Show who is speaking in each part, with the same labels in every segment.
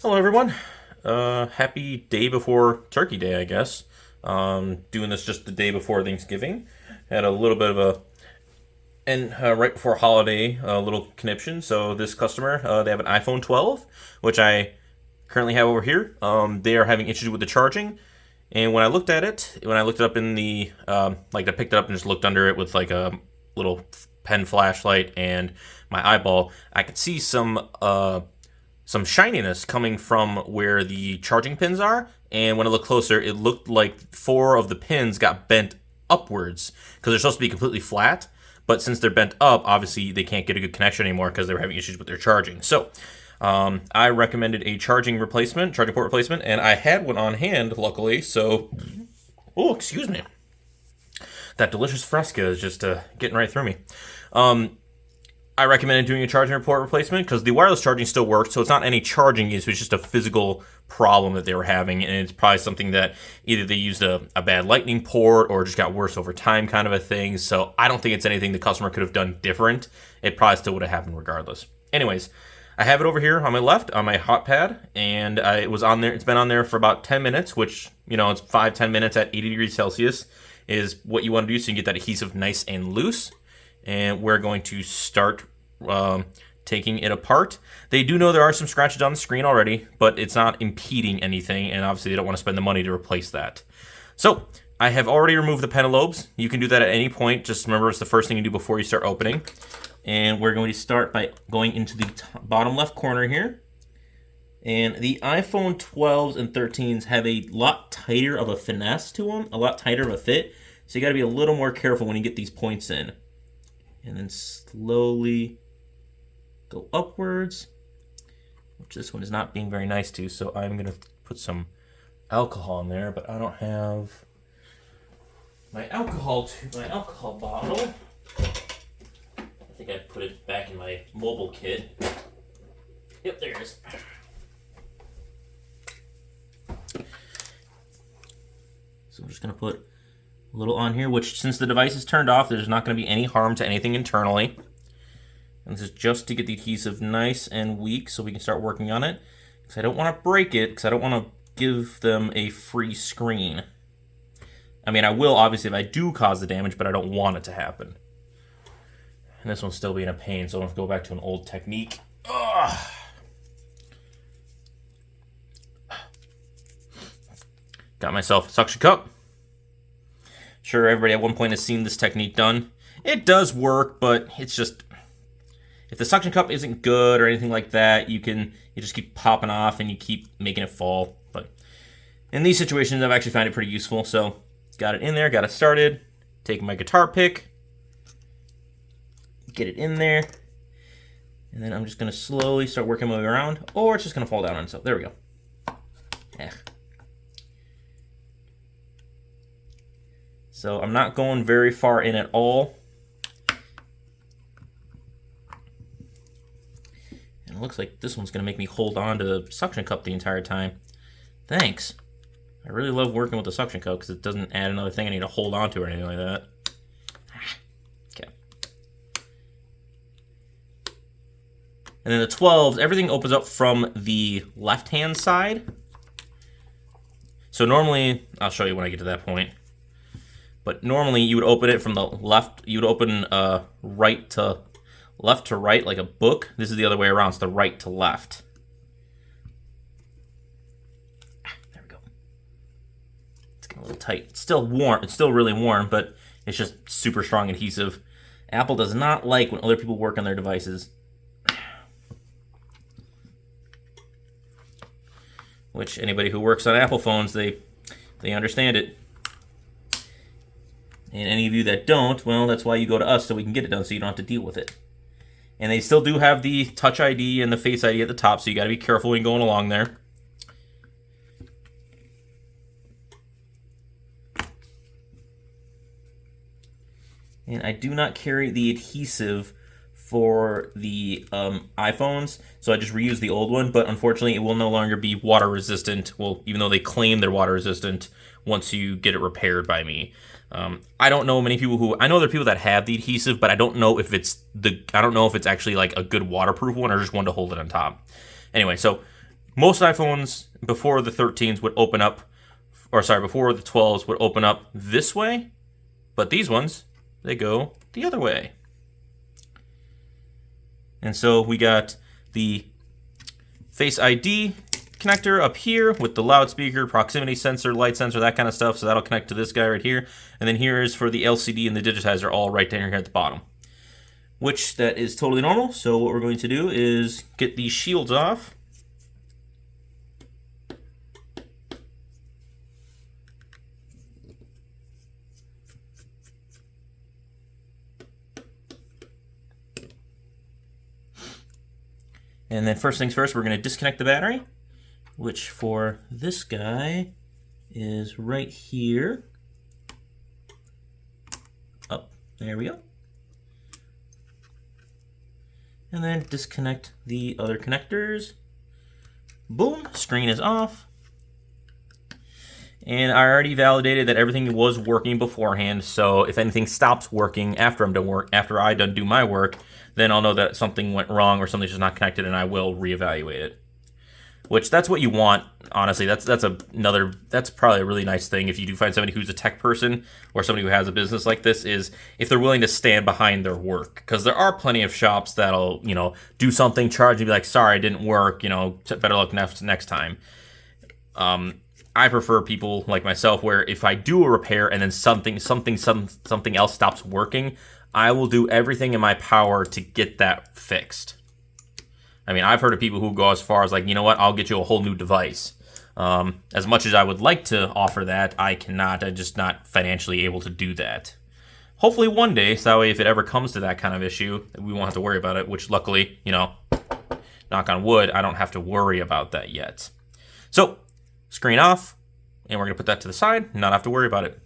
Speaker 1: Hello, everyone. Happy day before Turkey Day, I guess. Doing this just the day before Thanksgiving. Had a little bit of a and right before holiday, a little conniption. So this customer, they have an iPhone 12, which I currently have over here. They are having issues with the charging, and when I looked at it, when I looked it up in the like I picked it up and just looked under it with like a little pen flashlight and my eyeball, I could see some shininess coming from where the charging pins are. And when I looked closer, it looked like four of the pins got bent upwards because they're supposed to be completely flat. But since they're bent up, obviously they can't get a good connection anymore because they were having issues with their charging. So I recommended a charging port replacement, and I had one on hand, luckily. So, oh, excuse me. That delicious Fresca is just getting right through me. I recommended doing a charging port replacement because the wireless charging still works, so it's not any charging issue, it's just a physical problem that they were having, and it's probably something that either they used a bad lightning port or just got worse over time kind of a thing. So I don't think it's anything the customer could have done different. It probably still would have happened regardless. Anyways, I have it over here on my left on my hot pad, and it was on there. It's been on there for about 10 minutes, which, it's 5-10 minutes at 80 degrees Celsius is what you want to do so you can get that adhesive nice and loose. And we're going to start taking it apart. They do know there are some scratches on the screen already, but it's not impeding anything, and obviously they don't want to spend the money to replace that. So I have already removed the pentalobes. You can do that at any point. Just remember, it's the first thing you do before you start opening. And we're going to start by going into the bottom left corner here. And the iPhone 12s and 13s have a lot tighter of a finesse to them, a lot tighter of a fit. So you got to be a little more careful when you get these points in. And then slowly go upwards, which this one is not being very nice to, so I'm going to put some alcohol in there, but I don't have my alcohol bottle. I think I put it back in my mobile kit. Yep, there it is. So I'm just going to put a little on here, which since the device is turned off, there's not going to be any harm to anything internally. And this is just to get the adhesive nice and weak so we can start working on it. Because I don't want to break it, because I don't want to give them a free screen. I mean, I will obviously if I do cause the damage, but I don't want it to happen. And this one's still being a pain, so I'm going to go back to an old technique. Ugh. Got myself a suction cup. Sure, everybody at one point has seen this technique done. It does work, but it's just, if the suction cup isn't good or anything like that, you just keep popping off and you keep making it fall. But in these situations, I've actually found it pretty useful. So got it in there, got it started. Take my guitar pick, get it in there, and then I'm just gonna slowly start working my way around, or it's just gonna fall down on itself. There we go. So I'm not going very far in at all. And it looks like this one's going to make me hold on to the suction cup the entire time. Thanks. I really love working with the suction cup because it doesn't add another thing I need to hold on to or anything like that. Okay. And then the 12s, everything opens up from the left-hand side. So normally, I'll show you when I get to that point. But normally you would open it from the left. You would open left to right like a book. This is the other way around. It's the right to left. There we go. It's getting a little tight. It's still warm. It's still really warm, but it's just super strong adhesive. Apple does not like when other people work on their devices. Which anybody who works on Apple phones, they understand it. And any of you that don't, well, that's why you go to us so we can get it done so you don't have to deal with it. And they still do have the Touch ID and the Face ID at the top, so you got to be careful when going along there. And I do not carry the adhesive for the iPhones, so I just reuse the old one, but unfortunately it will no longer be water resistant. Well, even though they claim they're water resistant once you get it repaired by me. I don't know many people I know there are people that have the adhesive, but I don't know if it's actually like a good waterproof one or just one to hold it on top. Anyway, so most iPhones before the 13s would open up, or sorry, before the 12s would open up this way, but these ones, they go the other way. And so we got the Face ID connector up here with the loudspeaker, proximity sensor, light sensor, that kind of stuff. So that'll connect to this guy right here. And then here is for the LCD and the digitizer, all right down here at the bottom, which that is totally normal. So what we're going to do is get these shields off. And then first things first, we're going to disconnect the battery, which for this guy is right here. Up, there we go. And then disconnect the other connectors. Boom, screen is off. And I already validated that everything was working beforehand, so if anything stops working after I'm done work, after I done do my work, then I'll know that something went wrong or something's just not connected, and I will reevaluate it. Which that's what you want, honestly. That's probably a really nice thing if you do find somebody who's a tech person or somebody who has a business like this, is if they're willing to stand behind their work. Because there are plenty of shops that'll, do something, charge and be like, sorry, it didn't work, better luck next time. I prefer people like myself where if I do a repair and then something else stops working, I will do everything in my power to get that fixed. I mean, I've heard of people who go as far as like, you know what, I'll get you a whole new device. As much as I would like to offer that, I cannot. I'm just not financially able to do that. Hopefully one day, so that way if it ever comes to that kind of issue, we won't have to worry about it, which luckily, knock on wood, I don't have to worry about that yet. So, screen off, and we're going to put that to the side, not have to worry about it.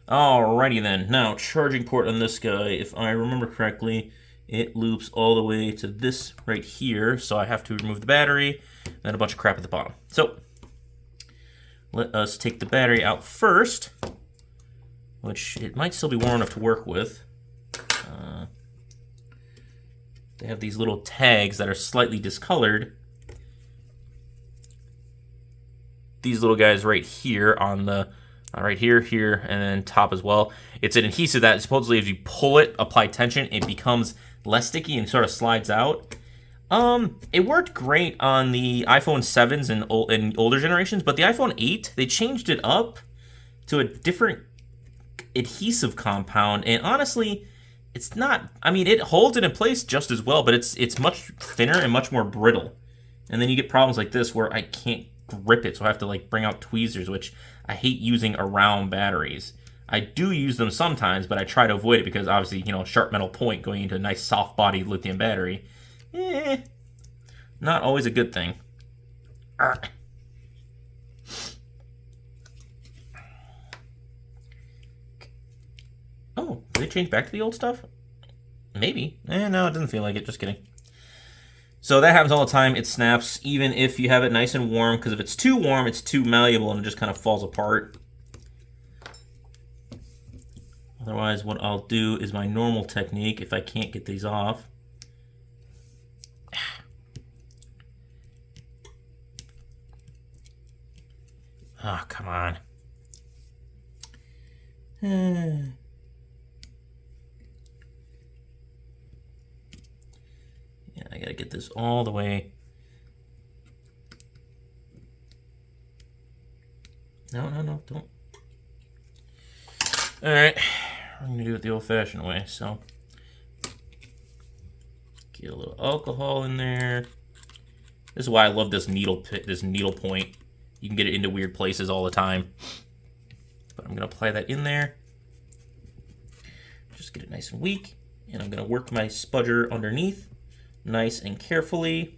Speaker 1: Alrighty then, now charging port on this guy, if I remember correctly, it loops all the way to this right here, so I have to remove the battery, and a bunch of crap at the bottom. So, let us take the battery out first, which it might still be warm enough to work with. They have these little tags that are slightly discolored. These little guys right here on the right here, and then top as well. It's an adhesive that supposedly if you pull it, apply tension, it becomes less sticky and sort of slides out. It worked great on the iPhone 7s and older generations, but the iPhone 8, they changed it up to a different adhesive compound, and honestly, it's not, I mean, it holds it in place just as well, but it's much thinner and much more brittle. And then you get problems like this where I can't grip it, so I have to like bring out tweezers, which I hate using around batteries. I do use them sometimes, but I try to avoid it because obviously, sharp metal point going into a nice soft bodied lithium battery, not always a good thing. Oh, did they change back to the old stuff? Maybe. No, it doesn't feel like it, just kidding. So that happens all the time. It snaps even if you have it nice and warm, because if it's too warm, it's too malleable and it just kind of falls apart. Otherwise, what I'll do is my normal technique if I can't get these off. Oh, come on. Yeah, I gotta get this all the way. No, don't. Alright, I'm gonna do it the old-fashioned way, so. Get a little alcohol in there. This is why I love this needle point. You can get it into weird places all the time. But I'm gonna apply that in there. Just get it nice and weak. And I'm gonna work my spudger underneath, nice and carefully.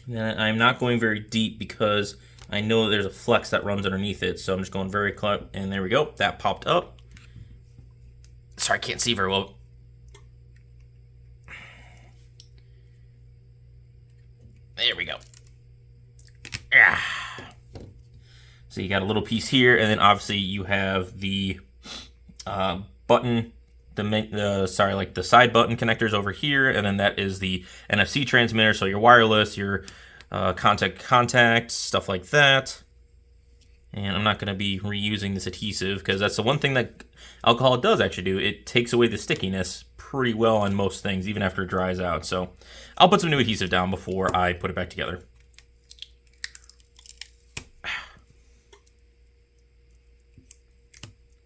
Speaker 1: And I'm not going very deep because I know there's a flex that runs underneath it, so I'm just going very close, and there we go. That popped up. sorry, I can't see very well. There we go. Yeah. So you got a little piece here, and then obviously you have the button, like the side button connectors over here, and then that is the NFC transmitter, so your wireless, your contact, stuff like that. And I'm not going to be reusing this adhesive because that's the one thing that alcohol does actually do. It takes away the stickiness pretty well on most things, even after it dries out. So I'll put some new adhesive down before I put it back together.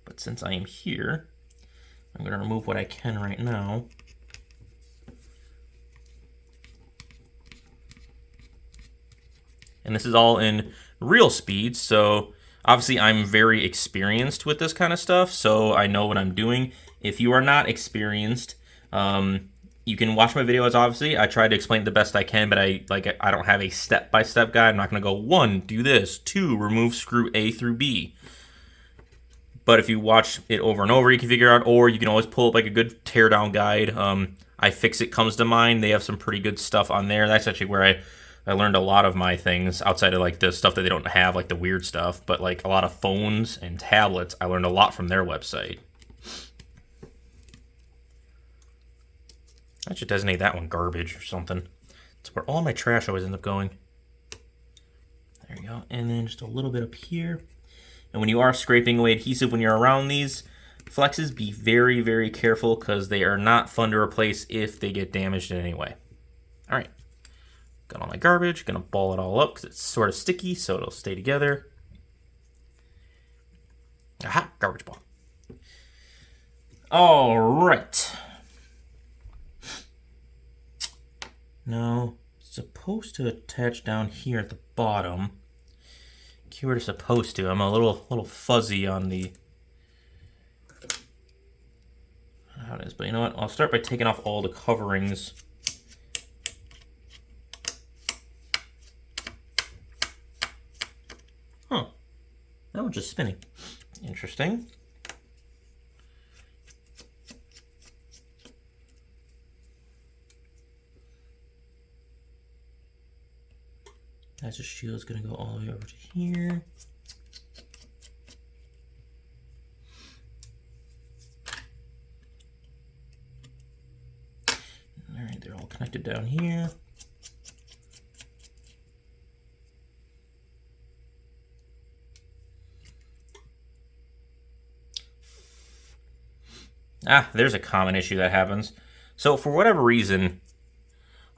Speaker 1: But since I am here, I'm going to remove what I can right now. And this is all in real speed, so obviously I'm very experienced with this kind of stuff, so I know what I'm doing. If you are not experienced, you can watch my videos, obviously. I try to explain it the best I can, but I don't have a step-by-step guide. I'm not going to go, 1, do this, 2, remove screw A through B. But if you watch it over and over, you can figure out, or you can always pull up like a good teardown guide. iFixit comes to mind. They have some pretty good stuff on there. That's actually where I learned a lot of my things outside of like the stuff that they don't have, like the weird stuff, but like a lot of phones and tablets. I learned a lot from their website. I should designate that one garbage or something. It's where all my trash always ends up going. There you go. And then just a little bit up here. And when you are scraping away adhesive when you're around these flexes, be very, very careful because they are not fun to replace if they get damaged in any way. All right. Got all my garbage. Gonna ball it all up because it's sort of sticky, so it'll stay together. Aha, garbage ball. All right. Now, it's supposed to attach down here at the bottom. Keyword is supposed to. I'm a little fuzzy on the how it is, but you know what? I'll start by taking off all the coverings. Huh. That one's just spinning. Interesting. That's just shield's gonna go all the way over to here. All right, they're all connected down here. There's a common issue that happens. So for whatever reason,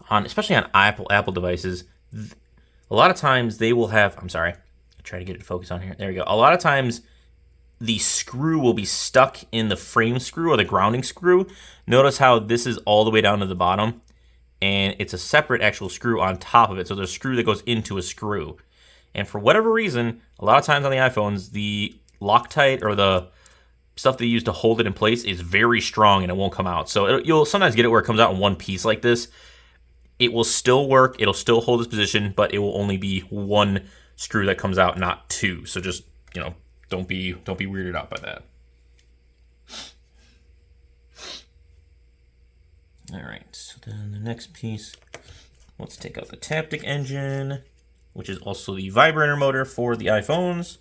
Speaker 1: especially on Apple devices, a lot of times they will have, I'm sorry, I'll try to get it to focus on here. There we go. A lot of times the screw will be stuck in the frame screw or the grounding screw. Notice how this is all the way down to the bottom and it's a separate actual screw on top of it. So there's a screw that goes into a screw. And for whatever reason, a lot of times on the iPhones, the Loctite or the stuff they use to hold it in place is very strong and it won't come out. So you'll sometimes get it where it comes out in one piece like this. It will still work, it'll still hold its position, but it will only be one screw that comes out, not two. So just, don't be weirded out by that. All right, so then the next piece, let's take out the Taptic engine, which is also the vibrator motor for the iPhones.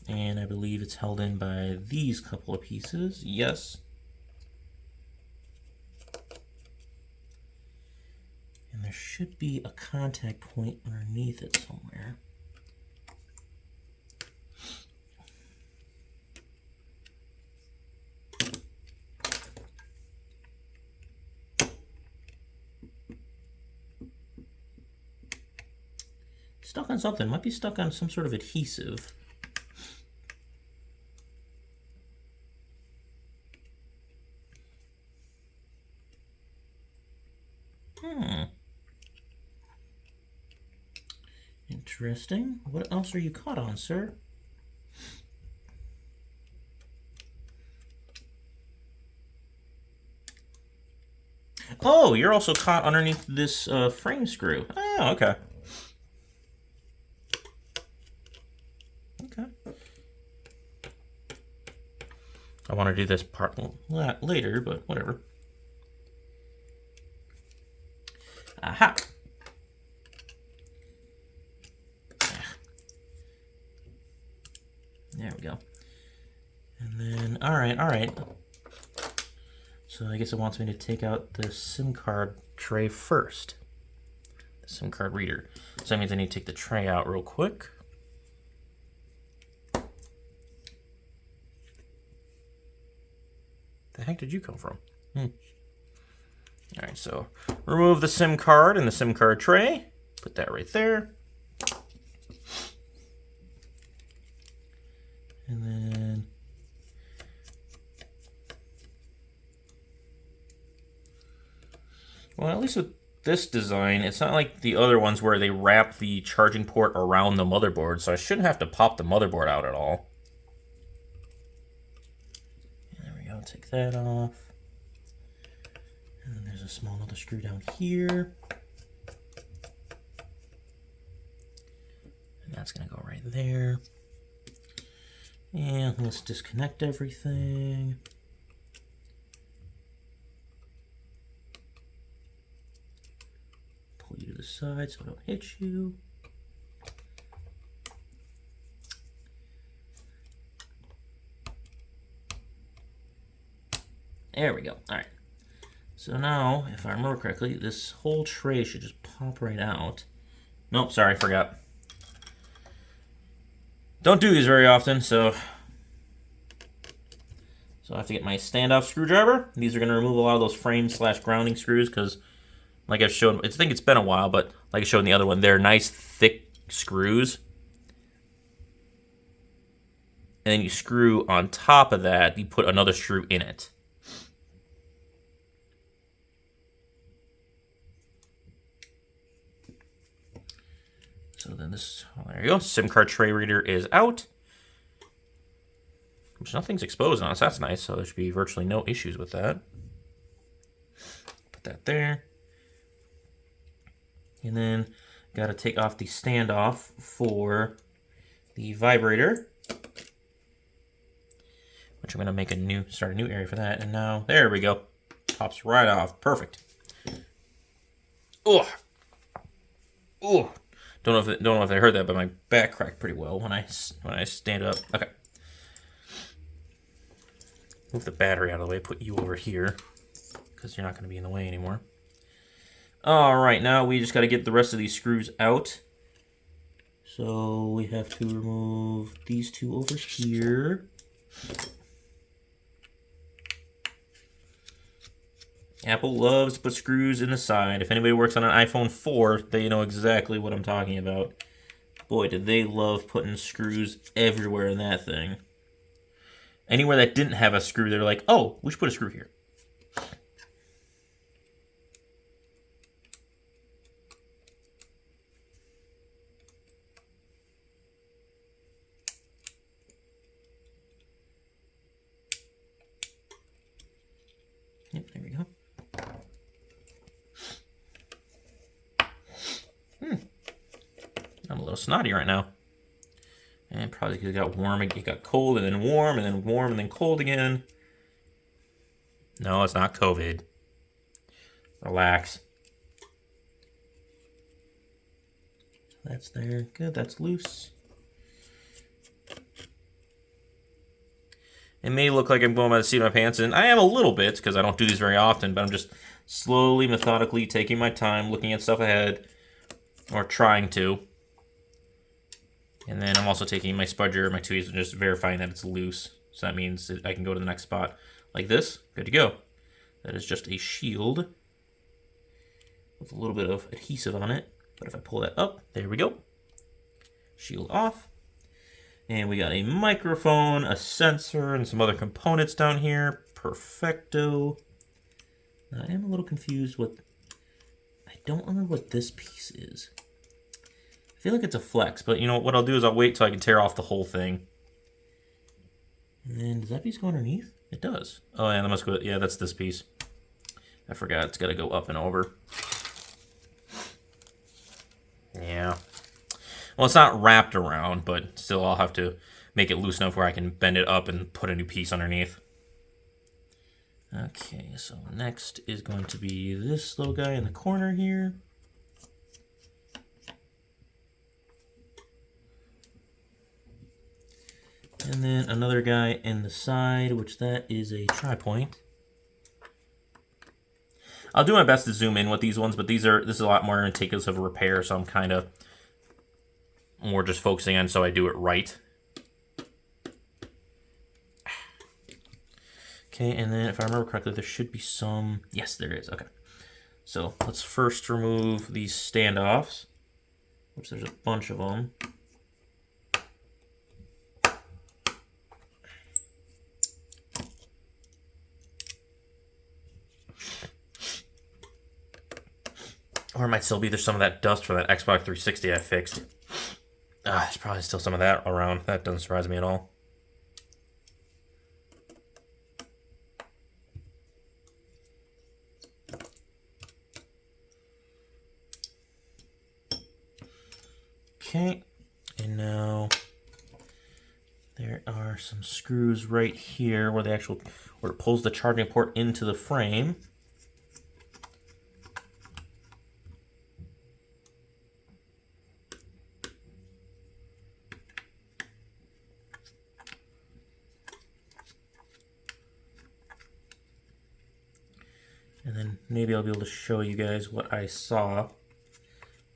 Speaker 1: And I believe it's held in by these couple of pieces. Yes. And there should be a contact point underneath it somewhere. Stuck on something. Might be stuck on some sort of adhesive. Interesting. What else are you caught on, sir? Oh, you're also caught underneath this frame screw. Oh, okay. Okay. I want to do this part later, but whatever. Aha! There we go. And then, all right. So I guess it wants me to take out the SIM card tray first. The SIM card reader. So that means I need to take the tray out real quick. The heck did you come from? All right, so remove the SIM card and the SIM card tray. Put that right there. And then well, at least with this design, it's not like the other ones where they wrap the charging port around the motherboard, so I shouldn't have to pop the motherboard out at all. There we go, take that off. And then there's a small little screw down here. And that's gonna go right there. And let's disconnect everything. Pull you to the side so I don't hit you. There we go. All right. So now, if I remember correctly, this whole tray should just pop right out. Nope, sorry, forgot. Don't do these very often, so I have to get my standoff screwdriver. These are going to remove a lot of those frame/grounding screws because, like I've shown, I think it's been a while, but like I showed in the other one, they're nice thick screws. And then you screw on top of that, you put another screw in it. So then this, oh, there you go, SIM card tray reader is out. Which nothing's exposed on us, that's nice, so there should be virtually no issues with that. Put that there. And then, gotta take off the standoff for the vibrator. Which I'm gonna make start a new area for that, and now, there we go. Pops right off, perfect. Oh! Oh! Don't know if they heard that, but my back cracked pretty well when I stand up. Okay. Move the battery out of the way. Put you over here because you're not going to be in the way anymore. All right, now we just got to get the rest of these screws out. So we have to remove these two over here. Apple loves to put screws in the side. If anybody works on an iPhone 4, they know exactly what I'm talking about. Boy, did they love putting screws everywhere in that thing. Anywhere that didn't have a screw, they're like, oh, we should put a screw here. Yep, there we go. I'm a little snotty right now. And probably because it got warm, it got cold, and then warm, and then warm, and then cold again. No, it's not COVID. Relax. That's there. Good, that's loose. It may look like I'm going by the seat of my pants, and I am a little bit, because I don't do these very often, but I'm just slowly, methodically taking my time, looking at stuff ahead, or trying to. And then I'm also taking my spudger, my tweezers, and just verifying that it's loose. So that means that I can go to the next spot like this. Good to go. That is just a shield with a little bit of adhesive on it. But if I pull that up, there we go. Shield off. And we got a microphone, a sensor, and some other components down here. Perfecto. Now, I am a little confused with... I don't remember what this piece is. I feel like it's a flex, but you know what I'll do is I'll wait till I can tear off the whole thing. And then, does that piece go underneath? It does. Oh, yeah, that must go... Yeah, that's this piece. I forgot. It's got to go up and over. Yeah. Well, it's not wrapped around, but still I'll have to make it loose enough where I can bend it up and put a new piece underneath. Okay, so next is going to be this little guy in the corner here. And then another guy in the side, which that is a tri-point. I'll do my best to zoom in with these ones, but this is a lot more meticulous of a repair, so I'm kind of more just focusing on so I do it right. Okay, and then if I remember correctly, there should be some... Yes, there is. Okay. So let's first remove these standoffs, which there's a bunch of them. Or it might still be there's some of that dust from that Xbox 360 I fixed. There's probably still some of that around. That doesn't surprise me at all. Okay, and now there are some screws right here where it pulls the charging port into the frame. And then maybe I'll be able to show you guys what I saw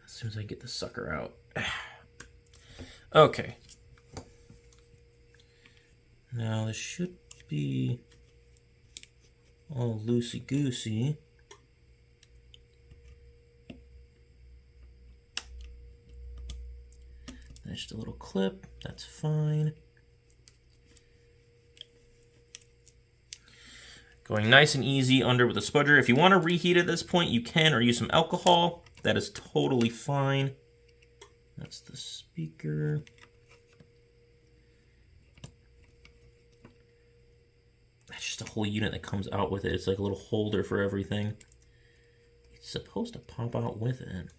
Speaker 1: as soon as I get the sucker out. Okay. Now this should be all loosey-goosey. That's just a little clip, that's fine. Going nice and easy under with a spudger. If you want to reheat at this point, you can, or use some alcohol. That is totally fine. That's the speaker. That's just a whole unit that comes out with it. It's like a little holder for everything. It's supposed to pop out with it.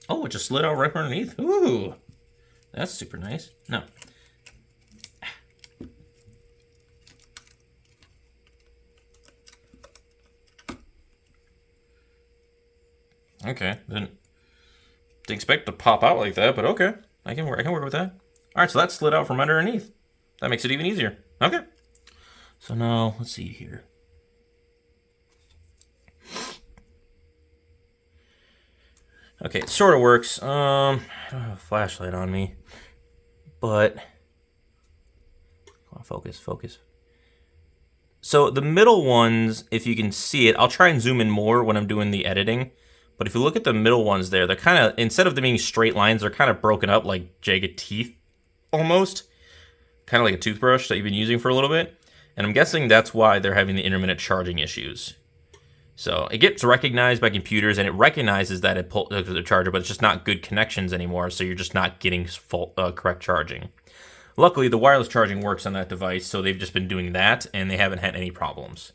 Speaker 1: Oh, it just slid out right underneath. Ooh, that's super nice. No. Okay, didn't expect to pop out like that, but okay, I can work with that. All right, so that slid out from underneath. That makes it even easier. Okay. So now let's see here. Okay, it sort of works. I don't have a flashlight on me, but come on, focus. So the middle ones, if you can see it, I'll try and zoom in more when I'm doing the editing. But if you look at the middle ones there, they're kind of, instead of them being straight lines, they're kind of broken up like jagged teeth, almost. Kind of like a toothbrush that you've been using for a little bit. And I'm guessing that's why they're having the intermittent charging issues. So it gets recognized by computers, and it recognizes that it pulls the charger, but it's just not good connections anymore, so you're just not getting full, correct charging. Luckily, the wireless charging works on that device, so they've just been doing that, and they haven't had any problems.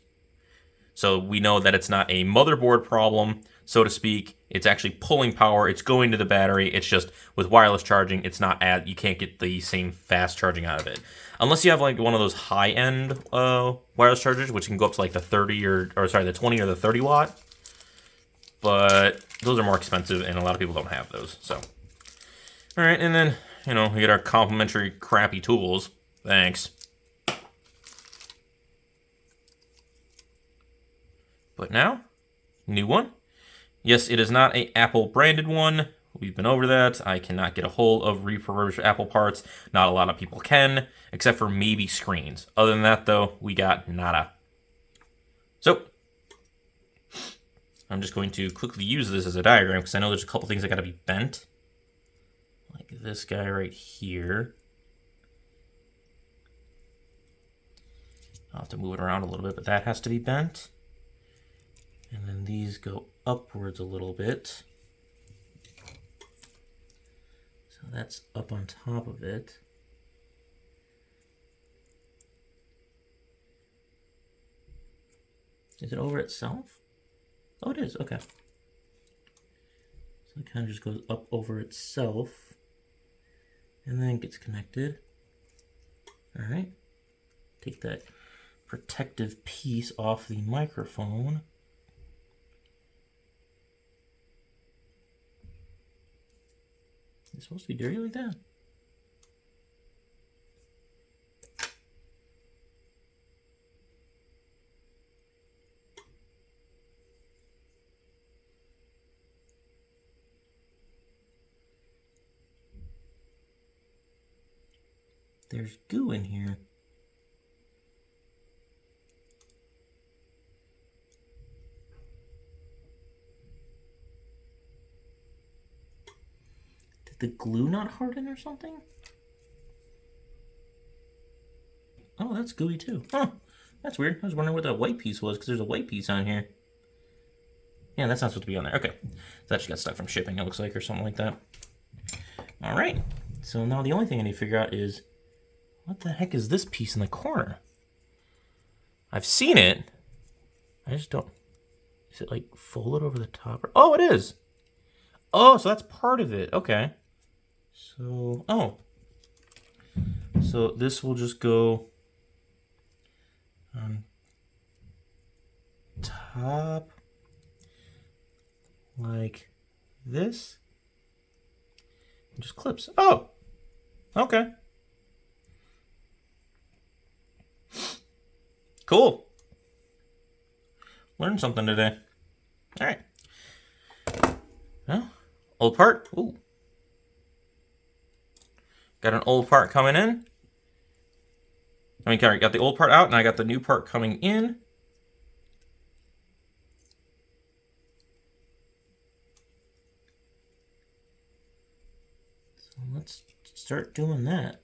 Speaker 1: So we know that it's not a motherboard problem, so to speak. It's actually pulling power. It's going to the battery. It's just with wireless charging, it's not you can't get the same fast charging out of it. Unless you have like one of those high-end wireless chargers, which can go up to like the 30 the 20 or the 30 watt. But those are more expensive, and a lot of people don't have those. So, all right, and then we get our complimentary crappy tools. Thanks. But now, new one. Yes, it is not a Apple branded one. We've been over that. I cannot get a hold of refurbished Apple parts. Not a lot of people can, except for maybe screens. Other than that, though, we got nada. So, I'm just going to quickly use this as a diagram, because I know there's a couple things that got to be bent. Like this guy right here. I'll have to move it around a little bit, but that has to be bent. And then these go upwards a little bit. So that's up on top of it. Is it over itself? Oh, it is. Okay. So So it kind of just goes up over itself and then gets connected. All right. Take that protective piece off the microphone. It's supposed to be dirty like that? There's goo in here. Did the glue not harden or something? Oh, that's gooey too. Huh, that's weird. I was wondering what that white piece was because there's a white piece on here. Yeah, that's not supposed to be on there. Okay, so that just got stuck from shipping, it looks like, or something like that. All right, so now the only thing I need to figure out is what the heck is this piece in the corner? I've seen it. I just don't... Is it like folded over the top? Oh, it is. Oh, so that's part of it. Okay. So, oh. So this will just go on top like this. It just clips. Oh, okay. Cool. Learned something today. All right. Well, old part. Ooh. Got an old part coming in. I mean, got the old part out, and I got the new part coming in. So let's start doing that.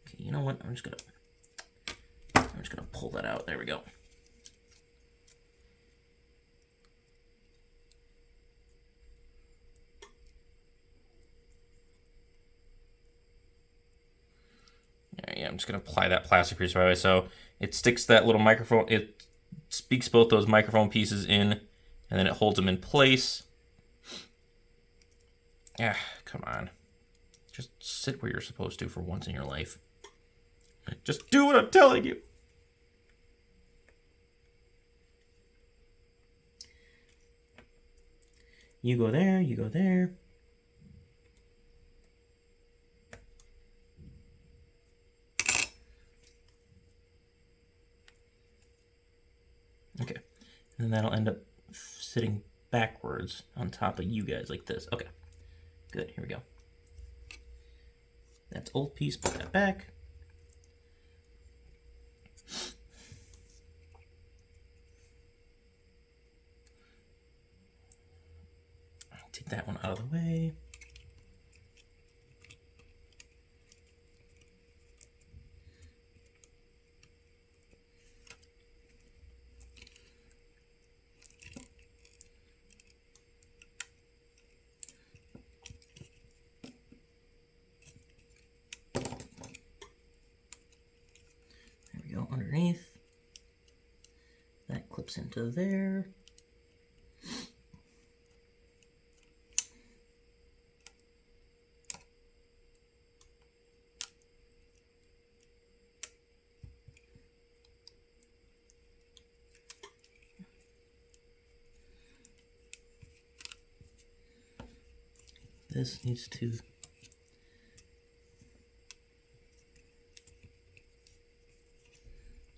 Speaker 1: Okay, you know what? I'm just gonna pull that out. There we go. Yeah, I'm just gonna apply that plastic piece right away. So it sticks that little microphone. It speaks both those microphone pieces in, and then it holds them in place. Yeah, come on. Just sit where you're supposed to for once in your life. Just do what I'm telling you. You go there, you go there. Okay, and that'll end up sitting backwards on top of you guys like this. Okay, good, here we go. That's old piece, put that back. Take that one out of the way. There we go, underneath. That clips into there. This needs to...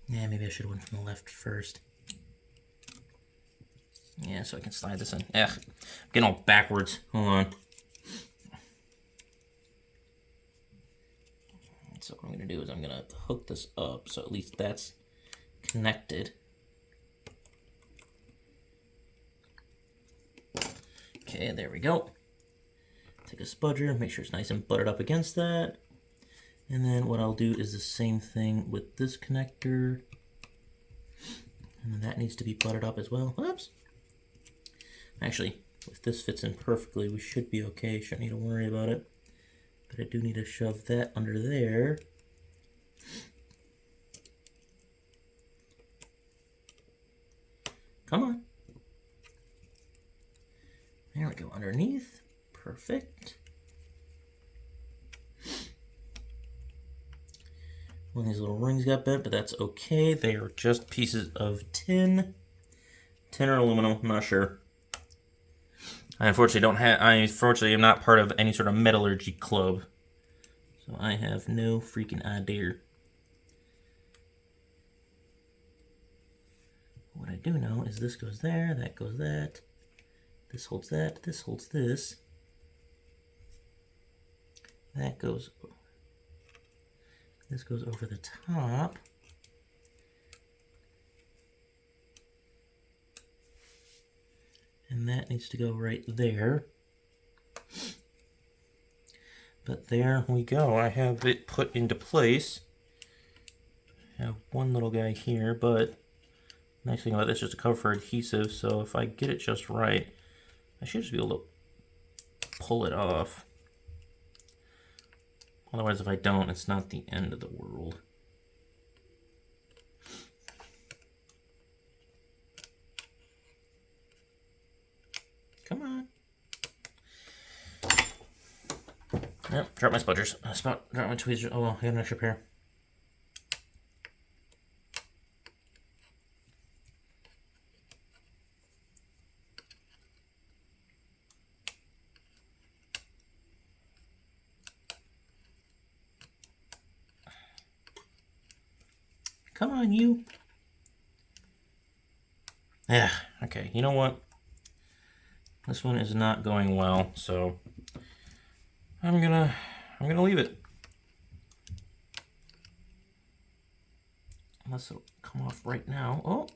Speaker 1: Yeah, maybe I should have went from the left first. Yeah, so I can slide this in. Ugh, I'm getting all backwards. Hold on. So what I'm going to do is I'm going to hook this up so at least that's connected. Okay, there we go. Take a spudger, make sure it's nice and buttered up against that. And then what I'll do is the same thing with this connector. And then that needs to be buttered up as well. Oops. Actually, if this fits in perfectly, we should be okay. Shouldn't need to worry about it. But I do need to shove that under there. Come on. There we go, underneath. Perfect. One of these little rings got bent, but that's okay. They are just pieces of tin. Tin or aluminum, I'm not sure. I unfortunately am not part of any sort of metallurgy club. So I have no freaking idea. What I do know is this goes there, that goes that. This holds that, this holds this. That goes, this goes over the top. And that needs to go right there. But there we go. I have it put into place. I have one little guy here, but nice thing about this is to cover for adhesive, so if I get it just right, I should just be able to pull it off. Otherwise, if I don't, it's not the end of the world. Come on. Yep, drop my spudgers. Drop my tweezers. Oh, I got an extra pair. Come on, you. Yeah, okay. You know what? This one is not going well, so I'm gonna leave it. Unless it'll come off right now. Oh.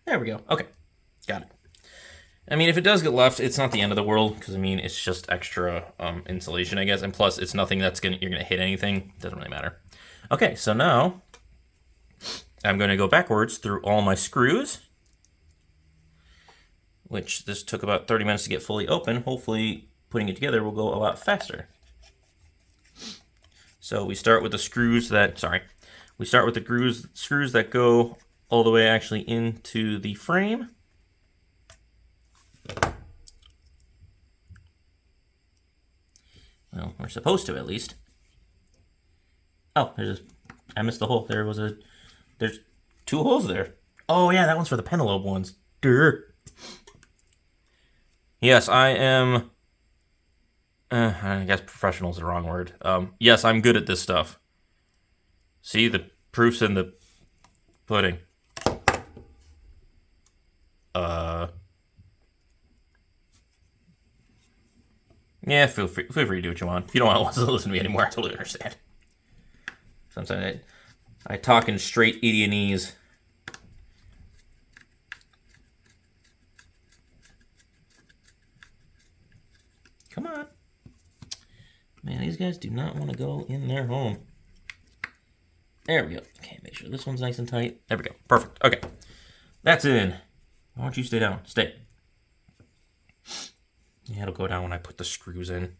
Speaker 1: There we go. Okay, got it. I mean, if it does get left, it's not the end of the world, because I mean, it's just extra insulation, I guess, and plus, it's nothing that's you're gonna hit anything. Doesn't really matter. Okay, so now I'm going to go backwards through all my screws, which this took about 30 minutes to get fully open. Hopefully, putting it together will go a lot faster. So we start with the screws that screws that go all the way actually into the frame. Well, we're supposed to, at least. Oh, I missed the hole. There's 2 holes there. Oh yeah, that one's for the pentalobe ones. Durr. Yes, I am. I guess professional is the wrong word. Yes, I'm good at this stuff. See, the proof's in the pudding. Yeah, feel free to do what you want. If you don't want to listen to me anymore, I totally understand. Sometimes I talk in straight Idionese. Come on. Man, these guys do not want to go in their home. There we go. Okay, make sure this one's nice and tight. There we go. Perfect. Okay. That's in. Why don't you stay down? Stay. Yeah, it'll go down when I put the screws in.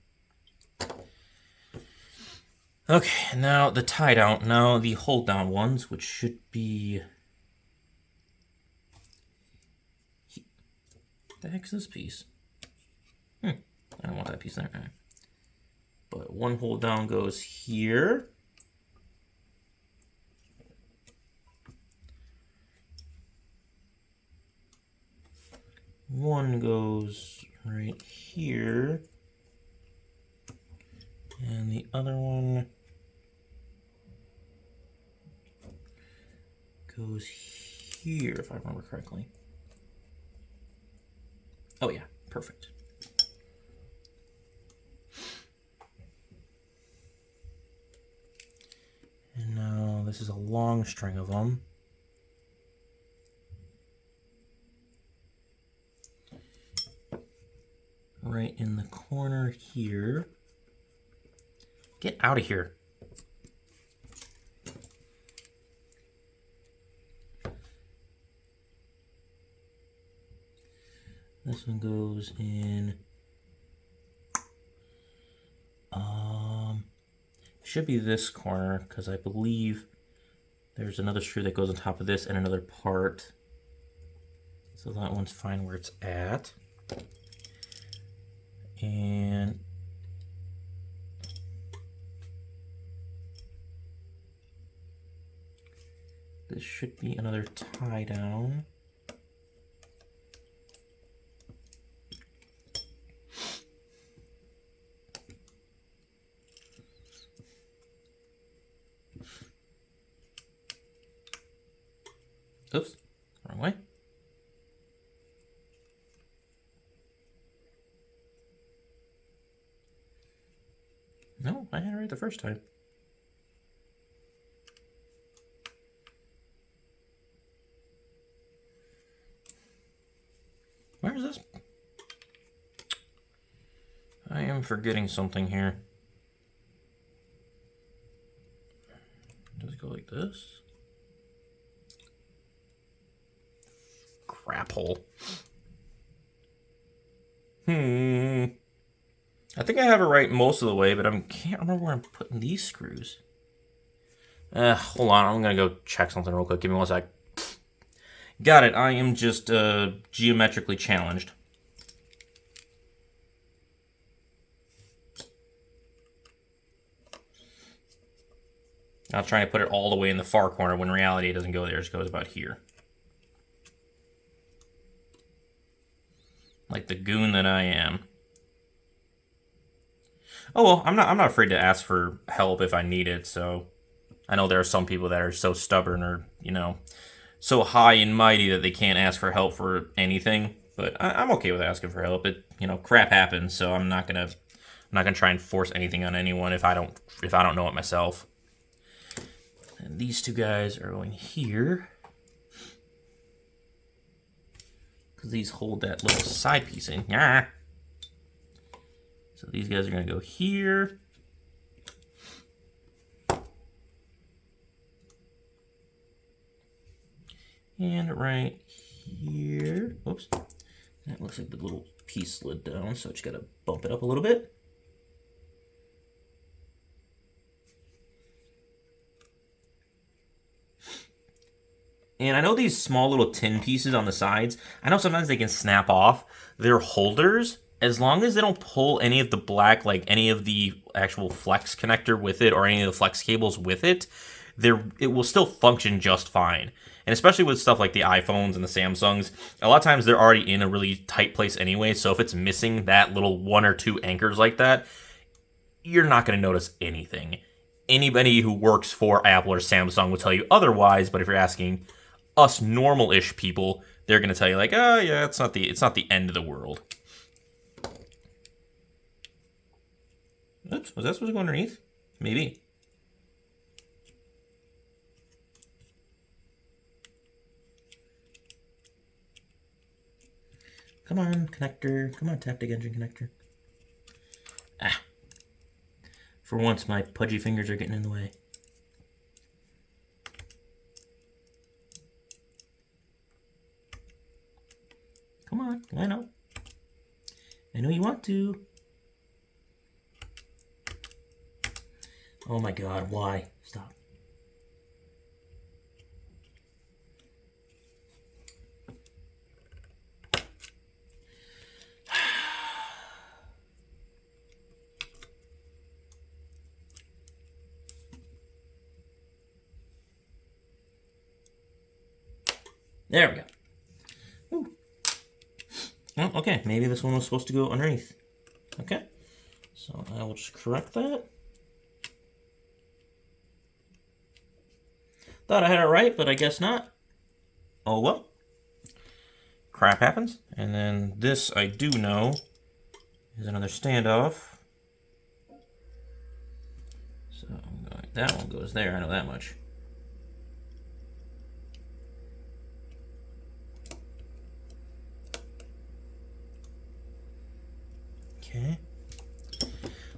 Speaker 1: Okay, now the tie down. Now the hold down ones, which should be... What the heck's this piece? I don't want that piece there. But one hold down goes here. One goes right here. And the other one goes here, if I remember correctly. Oh yeah, perfect. And now this is a long string of them. Right in the corner here. Get out of here. This one goes in. Should be this corner because I believe there's another screw that goes on top of this and another part. So that one's fine where it's at. And this should be another tie down. Oops, wrong way. No, I had it right the first time. Where is this? I am forgetting something here. Does it go like this? Crap hole. I think I have it right most of the way, but I can't remember where I'm putting these screws. Hold on, I'm gonna go check something real quick. Give me 1 sec. Got it. I am just geometrically challenged. I was trying to put it all the way in the far corner when in reality it doesn't go there. It just goes about here. Like the goon that I am. Oh well, I'm not afraid to ask for help if I need it. So I know there are some people that are so stubborn or so high and mighty that they can't ask for help for anything. But I'm okay with asking for help. It crap happens, so I'm not gonna try and force anything on anyone if I don't know it myself. And these two guys are going here because these hold that little side piece in. Yeah. So these guys are going to go here. And right here. Oops. That looks like the little piece slid down, so I just got to bump it up a little bit. And I know these small little tin pieces on the sides, I know sometimes they can snap off. They're holders. As long as they don't pull any of the black, like any of the actual flex connector with it or any of the flex cables with it, it will still function just fine. And especially with stuff like the iPhones and the Samsungs, a lot of times they're already in a really tight place anyway, so if it's missing that little 1 or 2 anchors like that, you're not going to notice anything. Anybody who works for Apple or Samsung will tell you otherwise, but if you're asking us normal-ish people, they're going to tell you like, oh yeah, it's not the end of the world. Oops, was that supposed to go underneath? Maybe. Come on, connector. Come on, Taptic engine connector. Ah. For once, my pudgy fingers are getting in the way. Come on, I know. I know you want to. Oh my god, why? Stop. There we go. Ooh. Well, okay, maybe this one was supposed to go underneath. Okay, so I will just correct that. Thought I had it right, but I guess not. Oh well. Crap happens. And then this I do know is another standoff. So I'm going, that one goes there, I know that much. Okay.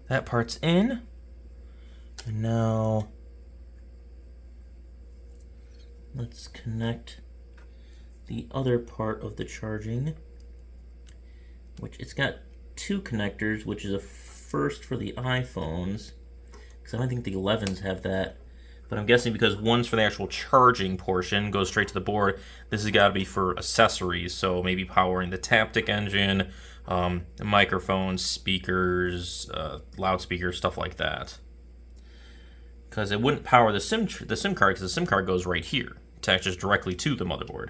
Speaker 1: That part's in. And now let's connect the other part of the charging, which it's got two connectors, which is a first for the iPhones, because I don't think the 11s have that. But I'm guessing because one's for the actual charging portion, goes straight to the board, this has got to be for accessories, so maybe powering the Taptic engine, microphones, speakers, loudspeakers, stuff like that. Because it wouldn't power the SIM card, because the SIM card goes right here. It attaches directly to the motherboard.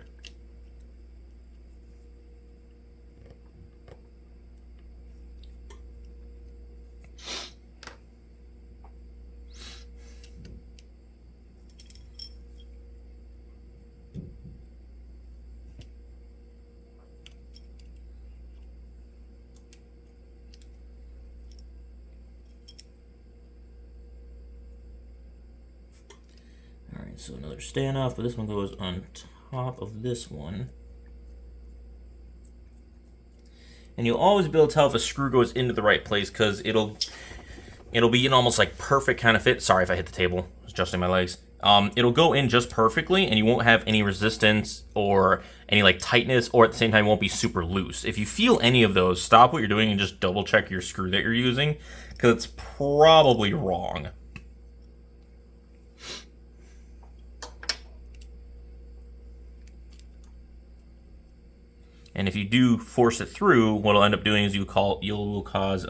Speaker 1: Alright, so another standoff, but this one goes on top of this one. And you'll always be able to tell if a screw goes into the right place, because it'll be an almost like perfect kind of fit. Sorry if I hit the table, I was adjusting my legs. It'll go in just perfectly, and you won't have any resistance or any like tightness, or at the same time won't be super loose. If you feel any of those, stop what you're doing and just double check your screw that you're using, because it's probably wrong. And if you do force it through, what it'll end up doing is you'll cause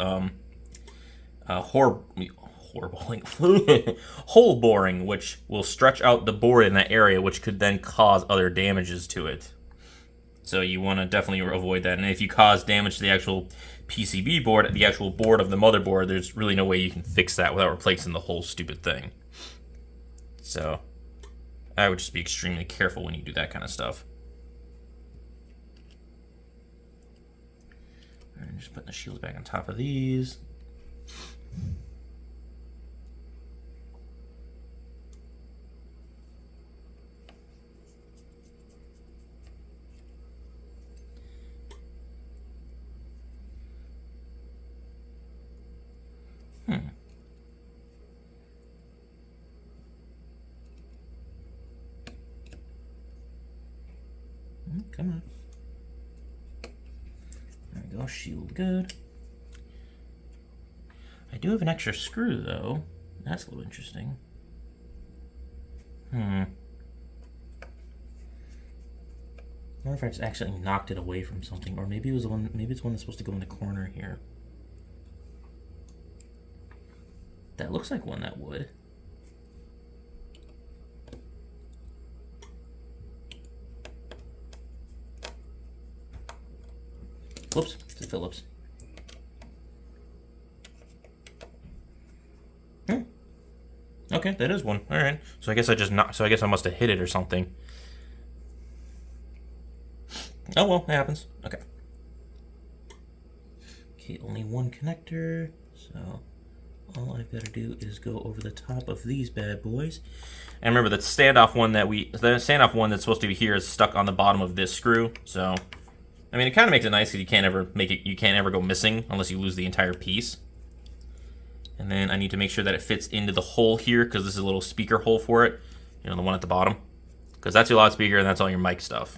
Speaker 1: hole boring, which will stretch out the board in that area, which could then cause other damages to it. So you want to definitely avoid that. And if you cause damage to the actual PCB board, the actual board of the motherboard, there's really no way you can fix that without replacing the whole stupid thing. So I would just be extremely careful when you do that kind of stuff. And just putting the shields back on top of these. Come on. There we go, shield good. I do have an extra screw though. That's a little interesting. I wonder if I just accidentally knocked it away from something, or maybe it was the one. Maybe it's one that's supposed to go in the corner here. That looks like one that would. Whoops, it's a Phillips. Okay, that is one. All right. So I guess I just knocked. So I guess I must have hit it or something. Oh well, it happens. Okay. Okay, only one connector. So all I've got to do is go over the top of these bad boys. And remember, the standoff one that's supposed to be here is stuck on the bottom of this screw. So, I mean, it kind of makes it nice because you can't ever go missing unless you lose the entire piece. And then I need to make sure that it fits into the hole here, because this is a little speaker hole for it. You know, the one at the bottom. Because that's your loudspeaker and that's all your mic stuff.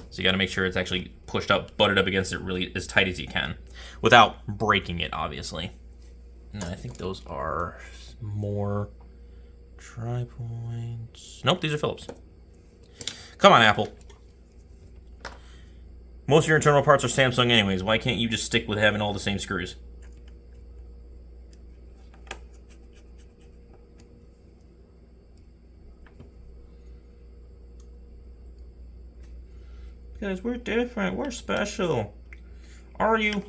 Speaker 1: So you got to make sure it's actually pushed up, butted up against it really as tight as you can, without breaking it, obviously. And I think those are more tri-points. Nope, these are Phillips. Come on, Apple. Most of your internal parts are Samsung anyways. Why can't you just stick with having all the same screws? Because we're different. We're special. Are you?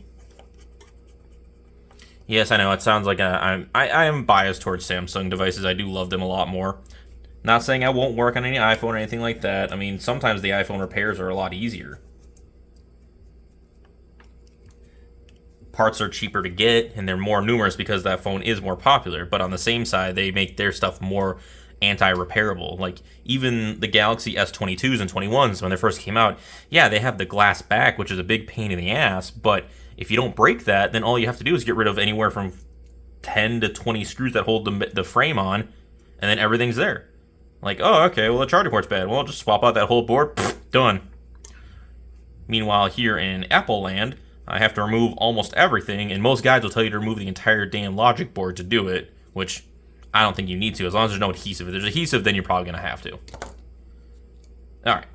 Speaker 1: Yes, I know. It sounds like I am biased towards Samsung devices. I do love them a lot more. Not saying I won't work on any iPhone or anything like that. I mean, sometimes the iPhone repairs are a lot easier. Parts are cheaper to get, and they're more numerous because that phone is more popular. But on the same side, they make their stuff more anti-repairable. Like, even the Galaxy S22s and 21s, when they first came out, yeah, they have the glass back, which is a big pain in the ass, but if you don't break that, then all you have to do is get rid of anywhere from 10 to 20 screws that hold the frame on, and then everything's there. Like, oh, okay, well, the charging port's bad. Well, just swap out that whole board, done. Meanwhile, here in Apple land, I have to remove almost everything, and most guys will tell you to remove the entire damn logic board to do it, which I don't think you need to, as long as there's no adhesive. If there's adhesive, then you're probably going to have to. Alright.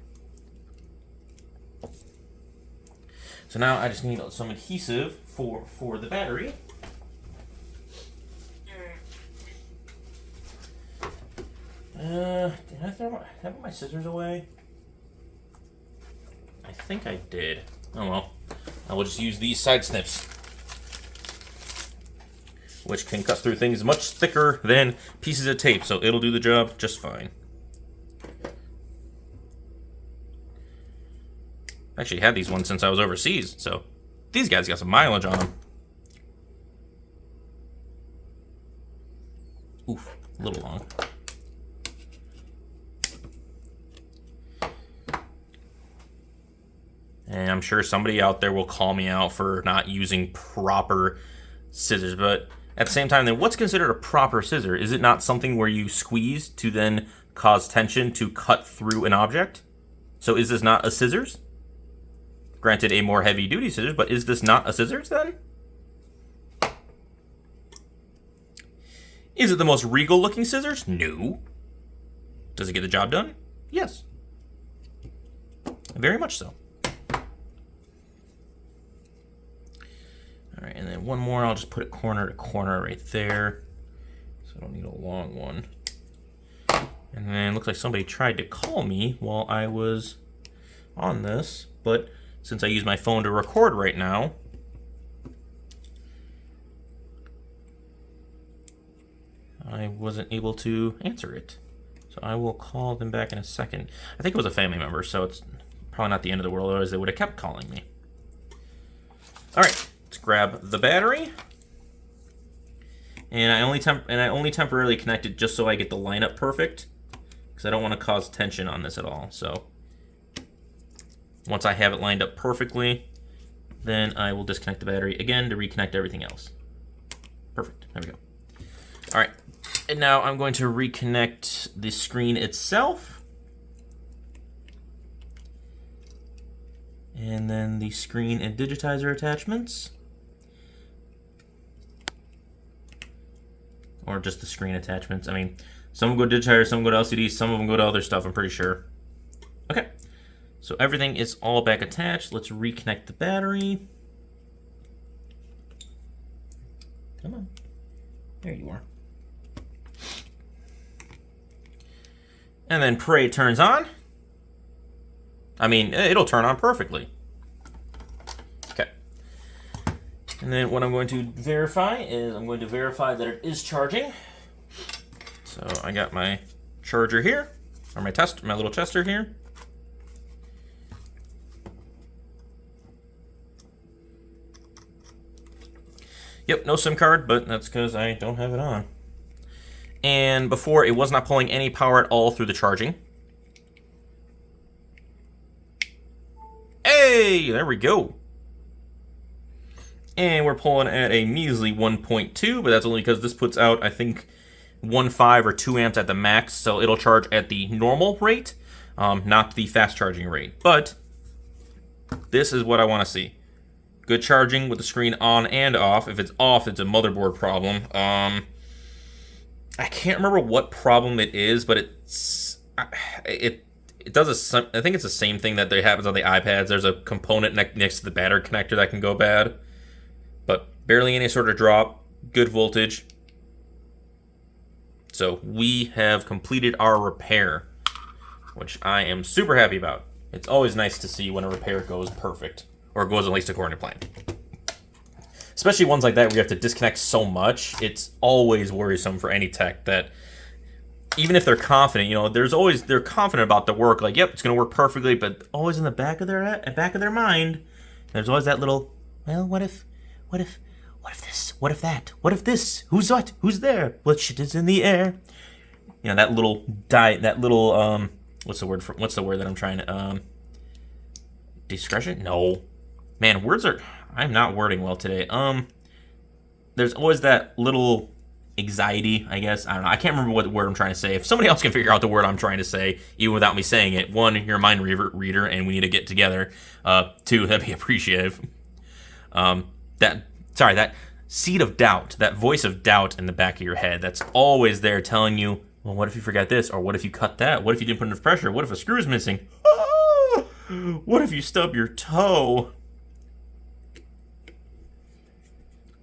Speaker 1: So now I just need some adhesive for the battery. Did I put my scissors away? I think I did. Oh well. I will just use these side snips, which can cut through things much thicker than pieces of tape, so it'll do the job just fine. I actually had these ones since I was overseas, so these guys got some mileage on them. Oof, a little long. And I'm sure somebody out there will call me out for not using proper scissors, but at the same time, then what's considered a proper scissor? Is it not something where you squeeze to then cause tension to cut through an object? So is this not a scissors? Granted, a more heavy-duty scissors, but is this not a scissors then? Is it the most regal-looking scissors? No. Does it get the job done? Yes. Very much so. Alright, and then one more, I'll just put it corner to corner right there. So I don't need a long one. And then it looks like somebody tried to call me while I was on this, but since I use my phone to record right now, I wasn't able to answer it. So I will call them back in a second. I think it was a family member, so it's probably not the end of the world, otherwise they would have kept calling me. Alright. Let's grab the battery, and I only temporarily connect it just so I get the lineup perfect, because I don't want to cause tension on this at all. So once I have it lined up perfectly, then I will disconnect the battery again to reconnect everything else. Perfect. There we go. All right, and now I'm going to reconnect the screen itself, and then the screen and digitizer attachments. Or just the screen attachments. I mean, some go to digitizer, some go to LCD, some of them go to other stuff, I'm pretty sure. Okay, so everything is all back attached. Let's reconnect the battery. Come on. There you are. And then pray it turns on. I mean, it'll turn on perfectly. Okay. And then what I'm going to verify is I'm going to verify that it is charging. So I got my charger here, or my little tester here. Yep, no SIM card, but that's because I don't have it on. And before, it was not pulling any power at all through the charging. Hey, there we go. And we're pulling at a measly 1.2, but that's only because this puts out, I think, 1.5 or 2 amps at the max, so it'll charge at the normal rate, not the fast charging rate. But this is what I want to see. Good charging with the screen on and off. If it's off, it's a motherboard problem. I can't remember what problem it is, but it does I think it's the same thing that happens on the iPads. There's a component next to the battery connector that can go bad. But barely any sort of drop, good voltage. So we have completed our repair, which I am super happy about. It's always nice to see when a repair goes perfect, or goes at least according to plan. Especially ones like that where you have to disconnect so much. It's always worrisome for any tech that, even if they're confident, they're confident about the work. Like, yep, it's going to work perfectly, but always in the back of their mind, there's always that little, well, what if this? What if that? What if this? Who's what? Who's there? What shit is in the air? That little what's the word that I'm trying to, discretion? No. Man, I'm not wording well today. there's always that little anxiety, I guess. I don't know. I can't remember what word I'm trying to say. If somebody else can figure out the word I'm trying to say, even without me saying it, one, you're a mind reader, and we need to get together. Two, that'd be appreciative. That seed of doubt, that voice of doubt in the back of your head, that's always there telling you, well, what if you forget this? Or what if you cut that? What if you didn't put enough pressure? What if a screw's missing? Ah! What if you stub your toe?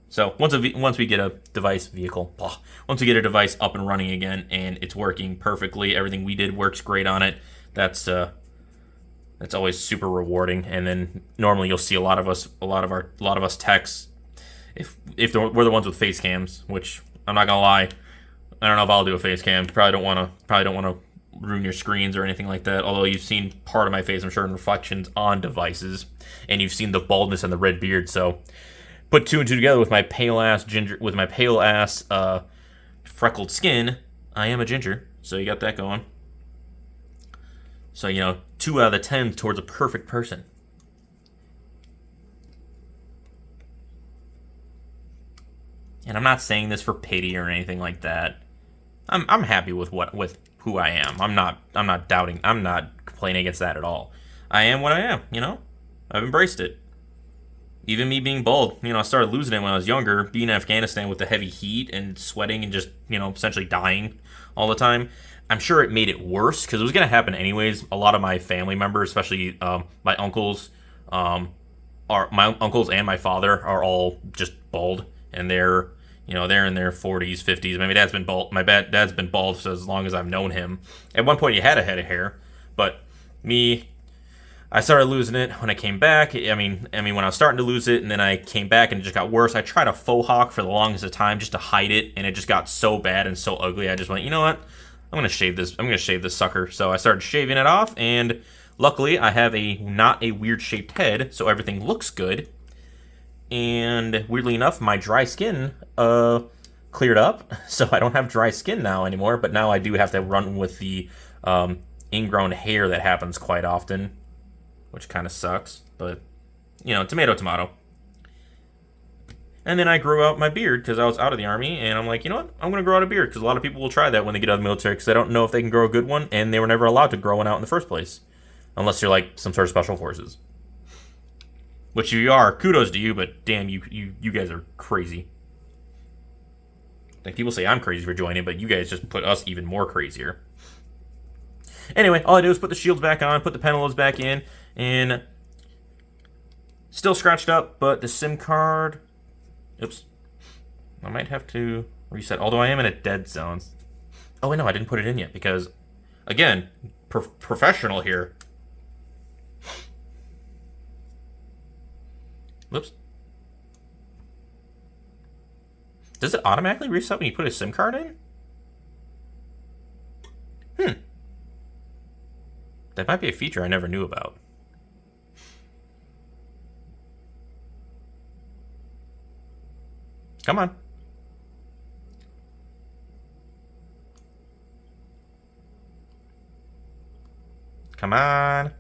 Speaker 1: So once we get a device once we get a device up and running again and it's working perfectly, everything we did works great on it. That's always super rewarding. And then normally you'll see a lot of us techs, if we're the ones with face cams, which I'm not gonna lie, I don't know if I'll do a face cam. Probably don't want to ruin your screens or anything like that. Although you've seen part of my face, I'm sure, in reflections on devices, and you've seen the baldness and the red beard. So put two and two together with my pale ass freckled skin, I am a ginger. So you got that going. So 2 out of the 10 towards a perfect person. And I'm not saying this for pity or anything like that. I'm happy with who I am. I'm not doubting. I'm not complaining against that at all. I am what I am. I've embraced it. Even me being bald, I started losing it when I was younger, being in Afghanistan with the heavy heat and sweating and just, essentially dying all the time. I'm sure it made it worse because it was going to happen anyways. A lot of my family members, especially my uncles, and my father are all just bald, and they're in their 40s, 50s. My dad's been bald. My dad's been bald for as long as I've known him. At one point, he had a head of hair, but me, I started losing it when I came back. I mean, when I was starting to lose it, and then I came back, and it just got worse. I tried a faux hawk for the longest of time just to hide it, and it just got so bad and so ugly. I just went, you know what? I'm gonna shave this sucker. So I started shaving it off, and luckily, I have not a weird shaped head, so everything looks good. And weirdly enough, my dry skin cleared up, so I don't have dry skin now anymore. But now I do have to run with the ingrown hair that happens quite often, which kind of sucks, but tomato, tomato. And then I grew out my beard because I was out of the Army, and I'm like, you know what? I'm going to grow out a beard because a lot of people will try that when they get out of the military because they don't know if they can grow a good one, and they were never allowed to grow one out in the first place. Unless you're like some sort of special forces. Which you are. Kudos to you, but damn, you guys are crazy. Like, people say I'm crazy for joining, but you guys just put us even more crazier. Anyway, all I do is put the shields back on, put the pentaloads back in, and still scratched up, but the SIM card... Oops. I might have to reset, although I am in a dead zone. Oh, wait, no, I didn't put it in yet, because, again, professional here. Whoops. Does it automatically reset when you put a SIM card in? That might be a feature I never knew about. Come on. Come on.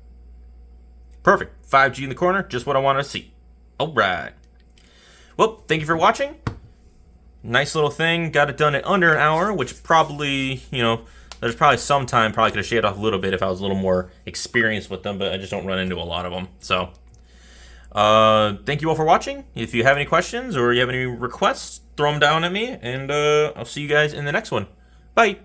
Speaker 1: Perfect. 5G in the corner, just what I wanted to see. Alright. Well, thank you for watching. Nice little thing. Got it done in under an hour, which probably, there's probably some time, probably could have shaved off a little bit if I was a little more experienced with them, but I just don't run into a lot of them. So, thank you all for watching. If you have any questions or you have any requests, throw them down at me, and I'll see you guys in the next one. Bye.